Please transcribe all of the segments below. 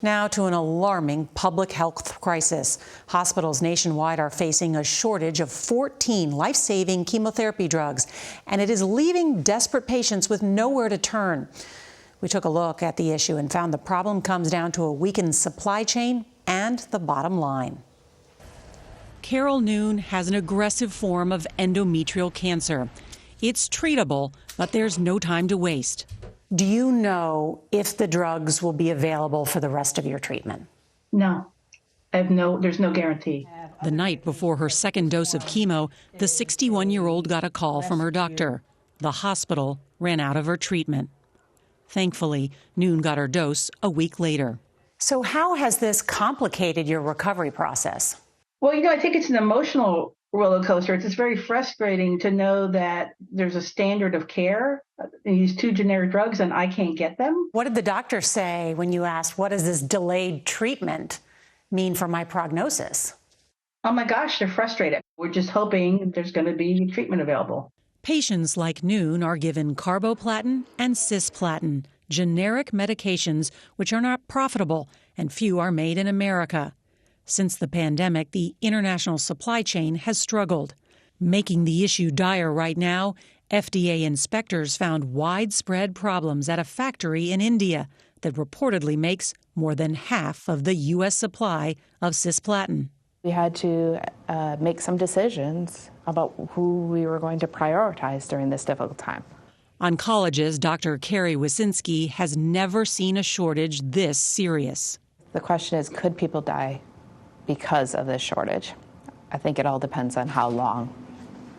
Now to an alarming public health crisis. Hospitals nationwide are facing a shortage of 14 life-saving chemotherapy drugs, and it is leaving desperate patients with nowhere to turn. We took a look at the issue and found the problem comes down to a weakened supply chain and the bottom line. Carol Noon has an aggressive form of endometrial cancer. It's treatable, but there's no time to waste. Do you know if the drugs will be available for the rest of your treatment? No, there's no guarantee. The night before her second dose of chemo, the 61-year-old got a call from her doctor. The hospital ran out of her treatment. Thankfully, Noon got her dose a week later. So how has this complicated your recovery process? Well, I think it's an emotional roller coaster. It's very frustrating to know that there's a standard of care, these two generic drugs, and I can't get them. What did the doctor say when you asked, what does this delayed treatment mean for my prognosis? Oh my gosh, they're frustrated. We're just hoping there's going to be treatment available. Patients like Noon are given carboplatin and cisplatin, generic medications which are not profitable, and few are made in America. Since the pandemic, the international supply chain has struggled. Making the issue dire right now, FDA inspectors found widespread problems at a factory in India that reportedly makes more than half of the U.S. supply of cisplatin. We had to make some decisions about who we were going to prioritize during this difficult time. Oncologist Dr. Carrie Wysinski has never seen a shortage this serious. The question is, could people die because of this shortage? I think it all depends on how long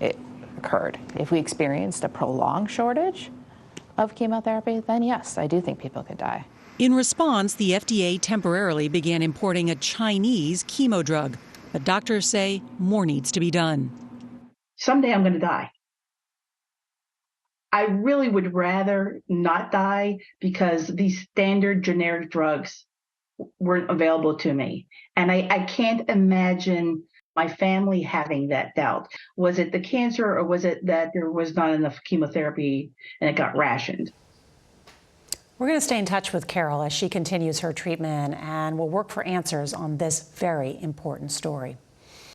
it occurred. If we experienced a prolonged shortage of chemotherapy, then yes, I do think people could die. In response, the FDA temporarily began importing a Chinese chemo drug, but doctors say more needs to be done. Someday I'm going to die. I really would rather not die because these standard generic drugs weren't available to me. And I can't imagine my family having that doubt. Was it the cancer, or was it that there was not enough chemotherapy and it got rationed? We're going to stay in touch with Carol as she continues her treatment, and we'll work for answers on this very important story.